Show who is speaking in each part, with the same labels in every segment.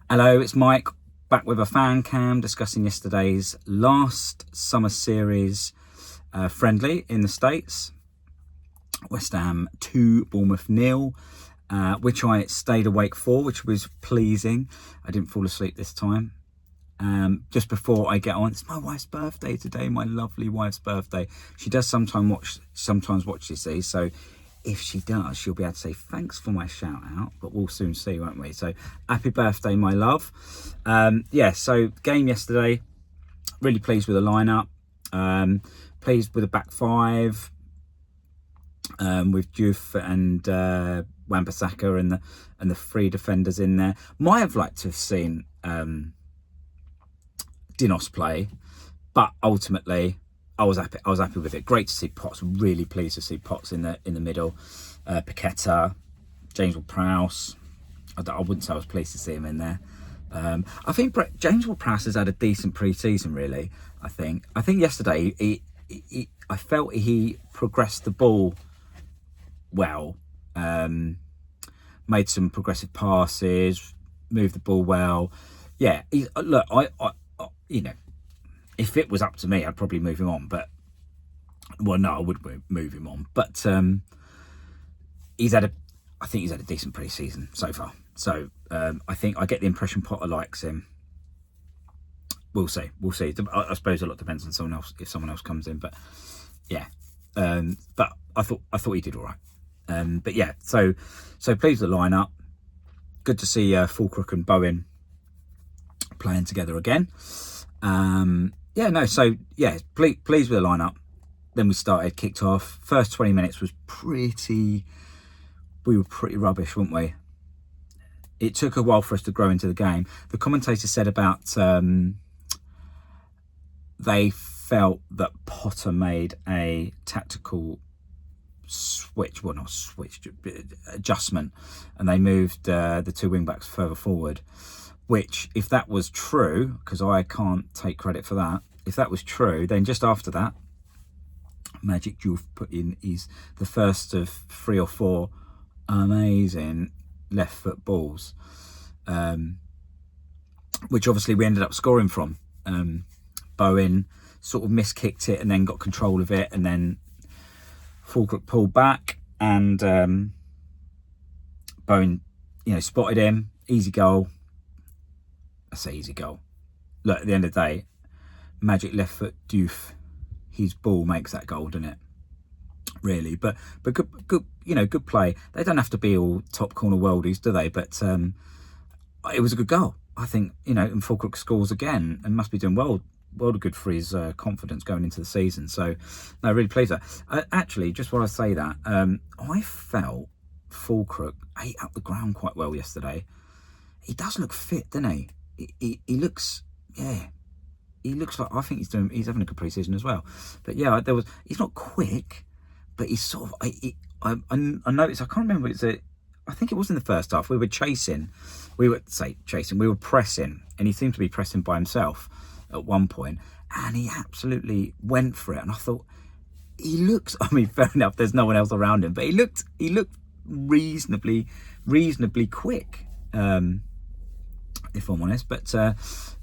Speaker 1: Hello, it's Mike, back with a fan cam discussing yesterday's last summer series friendly in the States. West Ham 2, Bournemouth 0, which I stayed awake for, which was pleasing. I didn't fall asleep this time. Just before I get on, it's my wife's birthday today, my lovely wife's birthday. She does sometimes watch these, so if she does, she'll be able to say thanks for my shout out, but we'll soon see, won't we? So happy birthday, my love. So game yesterday, really pleased with the lineup, pleased with the back five, with Diouf and Wasaka and the three defenders in there. Might have liked to have seen Dinos play, but ultimately I was happy with it. Great to see Potts. Really pleased to see Potts in the middle. Paqueta, James Ward-Prowse. I wouldn't say I was pleased to see him in there. I think James Ward-Prowse has had a decent pre-season. Really, I think yesterday I felt he progressed the ball well. Made some progressive passes, moved the ball well. Yeah, look, I if it was up to me, I'd probably move him on. But, well, no, I would move him on. But I think he's had a decent pre-season so far. So I think I get the impression Potter likes him. We'll see. I suppose a lot depends on someone else, if someone else comes in. But yeah, but I thought he did all right. But yeah, so pleased with the lineup. Good to see Füllkrug and Bowen playing together again. Pleased with the lineup. Then we kicked off. First 20 minutes was we were pretty rubbish, weren't we? It took a while for us to grow into the game. The commentator said about they felt that Potter made a tactical adjustment, and they moved the two wing backs further forward. Which, if that was true, because I can't take credit for that, if that was true, then just after that, Malick Diouf put in the first of 3 or 4 amazing left foot balls, which obviously we ended up scoring from. Bowen sort of miskicked it and then got control of it, and then Füllkrug pulled back, and Bowen, spotted him. Easy goal. I say easy goal. Look, at the end of the day, magic left foot Diouf, his ball makes that goal, doesn't it? Really, but good play. They don't have to be all top corner worldies, do they? But it was a good goal, I think. And Füllkrug scores again and must be doing well good for his confidence going into the season. So, no, really pleased with that. Actually, just while I say that, I felt Füllkrug ate up the ground quite well yesterday. He does look fit, doesn't he? He looks, yeah. He looks like, I think he's having a good pre-season as well. But yeah, he's not quick, but he's sort of. I noticed. I can't remember. I think it was in the first half. We were pressing, and he seemed to be pressing by himself at one point, and he absolutely went for it. And I thought, he looks. I mean, fair enough. There's no one else around him, but he looked reasonably quick. If I'm honest, but that's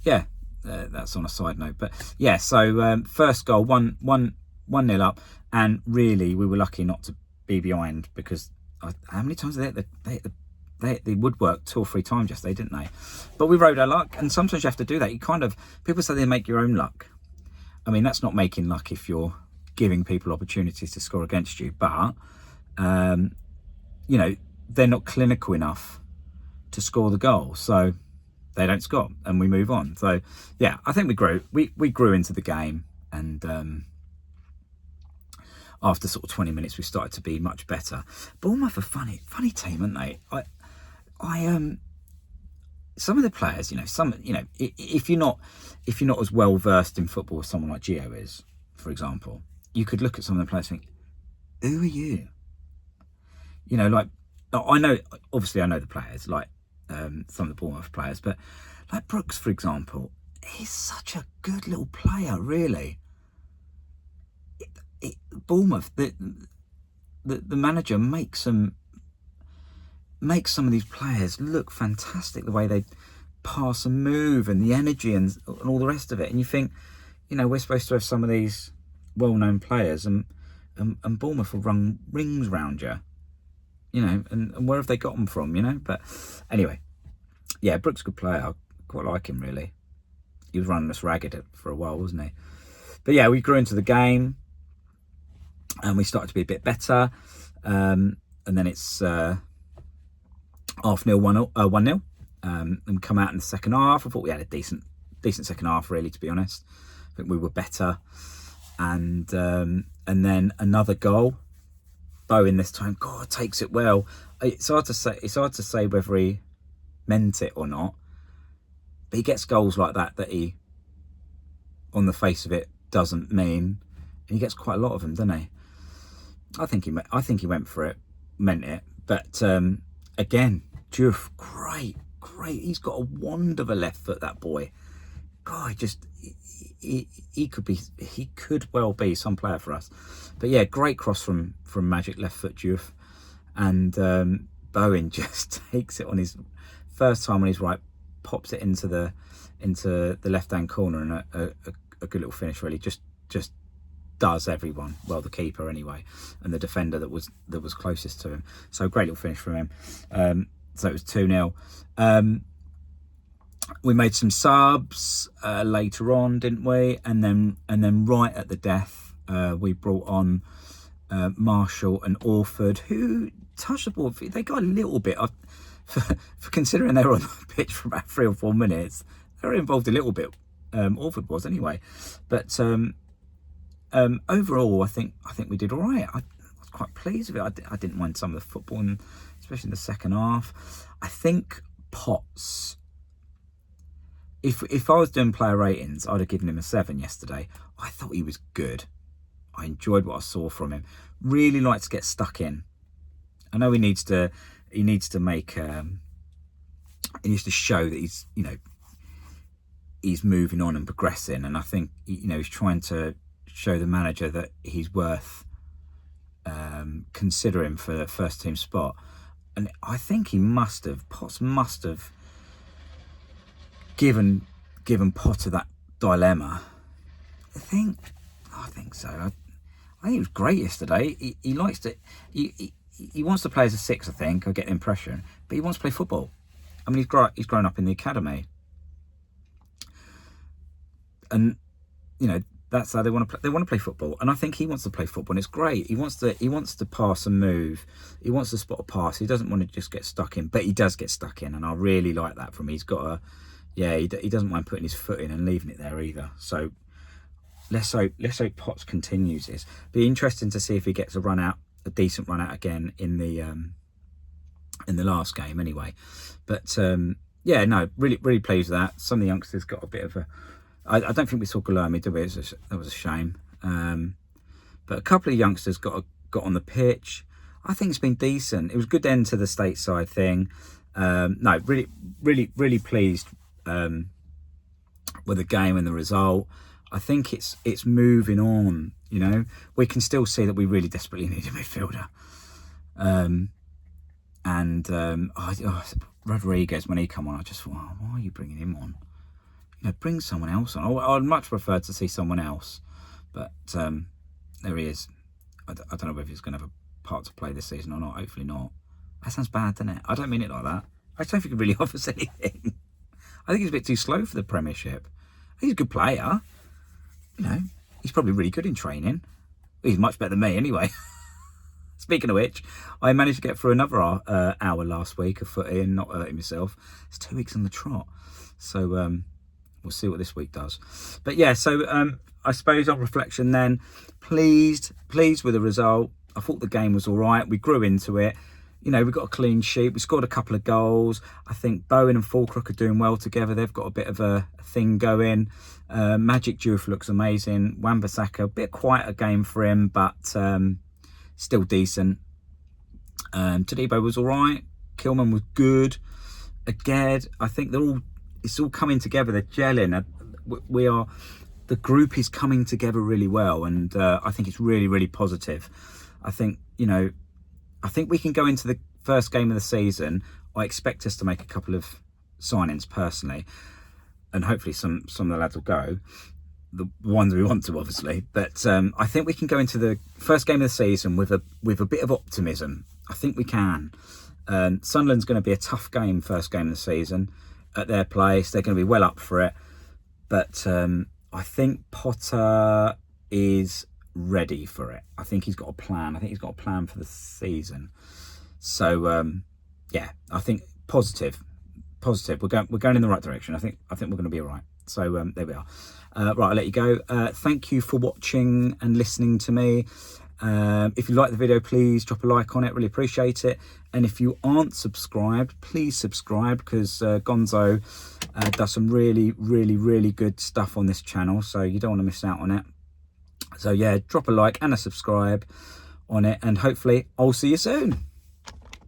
Speaker 1: on a side note. But yeah, so first goal, 1-0 up, and really we were lucky not to be behind, because how many times they woodworked 2 or 3 times yesterday, didn't they? But we rode our luck, and sometimes you have to do that. People say they make your own luck. I mean, that's not making luck if you're giving people opportunities to score against you, but they're not clinical enough to score the goal, so they don't score, and we move on. So yeah, I think we grew into the game, and after sort of 20 minutes we started to be much better. Bournemouth are funny team, aren't they? Some of the players, if you're not as well versed in football as someone like Gio is, for example, you could look at some of the players and think, who are you? I know the players, like some of the Bournemouth players, but like Brooks, for example, he's such a good little player, really. Bournemouth, the manager makes some of these players look fantastic. The way they pass and move and the energy and all the rest of it. And you think, you know, we're supposed to have some of these well-known players, and Bournemouth will run rings round you, you know, and where have they got them from, you know? But anyway, yeah, Brooks' a good player. I quite like him, really. He was running us ragged for a while, wasn't he? But yeah, we grew into the game and we started to be a bit better. And then it's 0.5, 1-0. And come out in the second half. I thought we had a decent second half, really, to be honest. I think we were better. And then another goal. Bowen this time, God, takes it well. It's hard to say whether he meant it or not. But he gets goals like that he, on the face of it, doesn't mean. And he gets quite a lot of them, doesn't he? I think he went for it, meant it. But again, Diouf, great. He's got a wand of a left foot, that boy. God, he could well be some player for us. But yeah, great cross from Magic left foot Diouf, and Bowen just takes it on his first time on his right, pops it into the left hand corner, and a good little finish, really. Just does everyone, well, the keeper anyway, and the defender that was closest to him. So great little finish from him. So it was 2-0. We made some subs later on, didn't we? And then right at the death, we brought on Marshall and Orford, who touched the ball. They got a little bit, for considering they were on the pitch for about 3 or 4 minutes. They were involved a little bit. Orford was anyway, but overall, I think we did all right. I was quite pleased with it. I didn't mind some of the football, and especially in the second half. I think Potts, if I was doing player ratings, I'd have given him a 7 yesterday. I thought he was good. I enjoyed what I saw from him. Really likes to get stuck in. I know he needs to make he needs to show that he's, you know, he's moving on and progressing, and I think, you know, he's trying to show the manager that he's worth considering for the first team spot. And I think Potts must have given Potter that dilemma. I think so. I think he was great yesterday. He likes to. He wants to play as a 6. I think I get the impression, but he wants to play football. I mean, he's grown up in the academy, and you know, that's how they want to play. They want to play football, and I think he wants to play football, and it's great. He wants to pass and move. He wants to spot a pass. He doesn't want to just get stuck in, but he does get stuck in, and I really like that from him. He doesn't mind putting his foot in and leaving it there either. So let's hope Potts continues this. Be interesting to see if he gets a decent run out again in the last game anyway. But yeah, no, really pleased with that. Some of the youngsters got a bit of a. I don't think we saw Guilherme, did we? That was a shame. But a couple of youngsters got on the pitch. I think it's been decent. It was a good end to the stateside thing. No, really pleased with the game and the result. I think it's moving on. You know, we can still see that we really desperately need a midfielder. Rodríguez, when he come on, I just thought, oh, why are you bringing him on? You know, bring someone else on. I'd much prefer to see someone else. But there he is. I don't know whether he's going to have a part to play this season or not. Hopefully not. That sounds bad, doesn't it? I don't mean it like that. I don't think he really offers anything. I think he's a bit too slow for the Premiership. He's a good player. You know, he's probably really good in training. He's much better than me anyway. Speaking of which, I managed to get through another hour last week of footy and not hurting myself. It's 2 weeks on the trot. So we'll see what this week does. But yeah, so I suppose on reflection then, pleased with the result. I thought the game was all right. We grew into it. You know, we got a clean sheet. We scored a couple of goals. I think Bowen and Füllkrug are doing well together. They've got a bit of a thing going. Malick Diouf looks amazing. Wasaka, a bit quieter game for him, but still decent. Todibo was all right. Kilman was good. Again, I think it's all coming together. They're gelling. The group is coming together really well, and I think it's really, really positive. I think we can go into the first game of the season. I expect us to make a couple of signings personally, and hopefully some of the lads will go. The ones we want to, obviously, but I think we can go into the first game of the season with a bit of optimism. I think we can. Sunderland's going to be a tough game, first game of the season at their place. They're going to be well up for it, but I think Potter is ready for it. I think he's got a plan. I think he's got a plan for the season. So yeah, I think positive. We're going in the right direction. I think we're going to be all right. So there we are. Right, I'll let you go. Thank you for watching and listening to me. If you like the video, please drop a like on it. Really appreciate it. And if you aren't subscribed, please subscribe, because Gonzo does some really good stuff on this channel. So you don't want to miss out on it. So yeah, drop a like and a subscribe on it. And hopefully I'll see you soon.